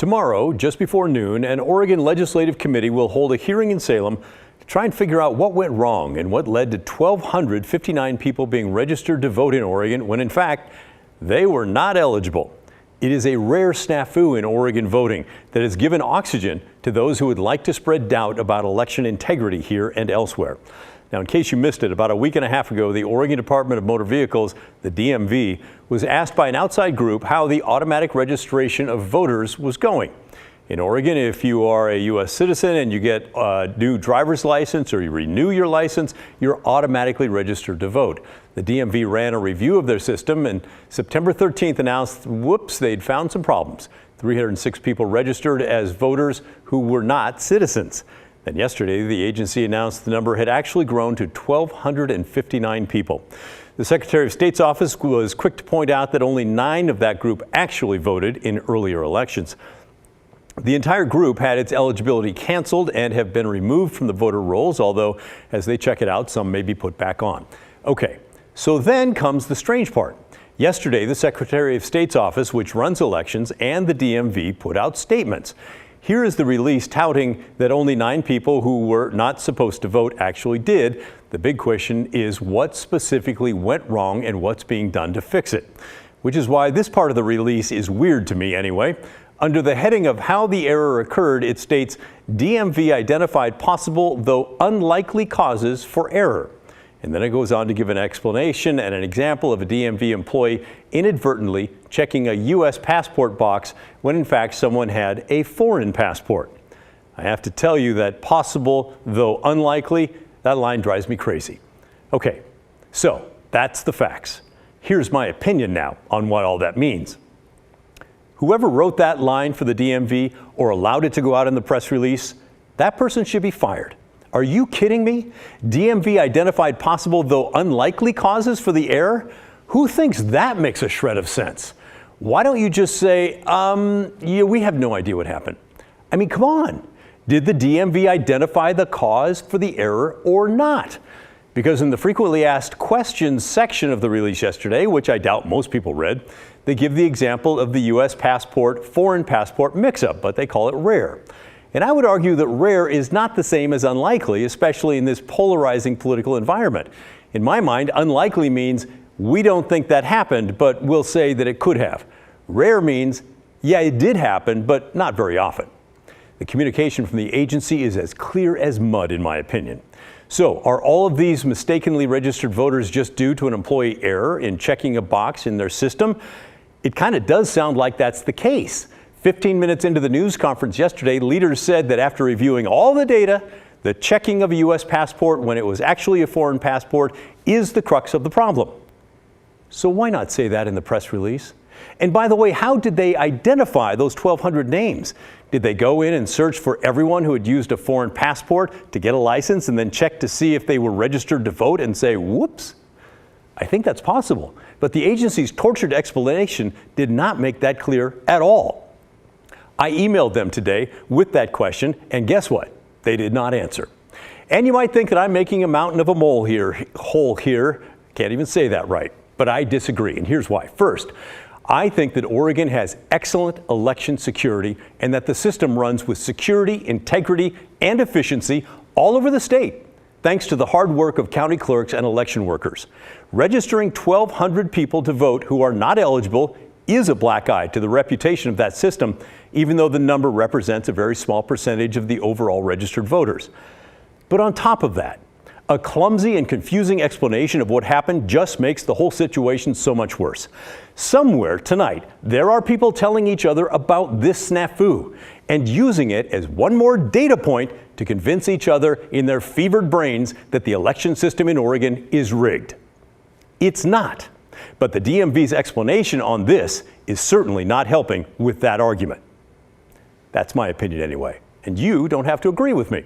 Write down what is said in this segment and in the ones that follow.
Tomorrow, just before noon, an Oregon legislative committee will hold a hearing in Salem to try and figure out what went wrong and what led to 1,259 people being registered to vote in Oregon when, in fact, they were not eligible. It is a rare snafu in Oregon voting that has given oxygen to those who would like to spread doubt about election integrity here and elsewhere. Now, in case you missed it, about a week and a half ago, the Oregon Department of Motor Vehicles, the DMV, was asked by an outside group how the automatic registration of voters was going. In Oregon, if you are a U.S. citizen and you get a new driver's license or you renew your license, you're automatically registered to vote. The DMV ran a review of their system and September 13th announced, whoops, they'd found some problems. 306 people registered as voters who were not citizens. Then yesterday, the agency announced the number had actually grown to 1,259 people. The Secretary of State's office was quick to point out that only 9 of that group actually voted in earlier elections. The entire group had its eligibility canceled and have been removed from the voter rolls, although as they check it out, some may be put back on. Okay, so then comes the strange part. Yesterday, the Secretary of State's office, which runs elections, and the DMV put out statements. Here is the release touting that only 9 people who were not supposed to vote actually did. The big question is what specifically went wrong and what's being done to fix it, which is why this part of the release is weird to me anyway. Under the heading of how the error occurred, it states, DMV identified possible, though unlikely causes for error. And then it goes on to give an explanation and an example of a DMV employee inadvertently checking a U.S. passport box when in fact someone had a foreign passport. I have to tell you that possible, though unlikely, that line drives me crazy. Okay, so that's the facts. Here's my opinion now on what all that means. Whoever wrote that line for the DMV or allowed it to go out in the press release, that person should be fired. Are you kidding me? DMV identified possible, though unlikely causes for the error? Who thinks that makes a shred of sense? Why don't you just say, yeah, we have no idea what happened? I mean, come on. Did the DMV identify the cause for the error or not? Because in the frequently asked questions section of the release yesterday, which I doubt most people read, they give the example of the U.S. passport, foreign passport mix-up, but they call it rare. And I would argue that rare is not the same as unlikely, especially in this polarizing political environment. In my mind, unlikely means we don't think that happened, but we'll say that it could have. Rare means, yeah, it did happen, but not very often. The communication from the agency is as clear as mud, in my opinion. So, are all of these mistakenly registered voters just due to an employee error in checking a box in their system? It kind of does sound like that's the case. 15 minutes into the news conference yesterday, leaders said that after reviewing all the data, the checking of a U.S. passport when it was actually a foreign passport is the crux of the problem. So why not say that in the press release? And by the way, how did they identify those 1,200 names? Did they go in and search for everyone who had used a foreign passport to get a license and then check to see if they were registered to vote and say, whoops? I think that's possible, but the agency's tortured explanation did not make that clear at all. I emailed them today with that question, and guess what? They did not answer. And you might think that I'm making a mountain of a hole here. Can't even say that right, but I disagree, and here's why. First, I think that Oregon has excellent election security and that the system runs with security, integrity, and efficiency all over the state, thanks to the hard work of county clerks and election workers. Registering 1,200 people to vote who are not eligible is a black eye to the reputation of that system, even though the number represents a very small percentage of the overall registered voters. But on top of that, a clumsy and confusing explanation of what happened just makes the whole situation so much worse. Somewhere tonight, there are people telling each other about this snafu and using it as one more data point to convince each other in their fevered brains that the election system in Oregon is rigged. It's not. But the DMV's explanation on this is certainly not helping with that argument. That's my opinion anyway, and you don't have to agree with me.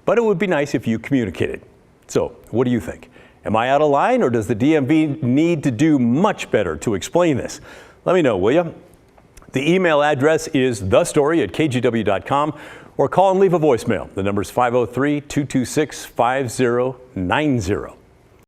But it would be nice if you communicated. So, what do you think? Am I out of line, or does the DMV need to do much better to explain this? Let me know, will you? The email address is thestory@kgw.com, or call and leave a voicemail. The number is 503-226-5090.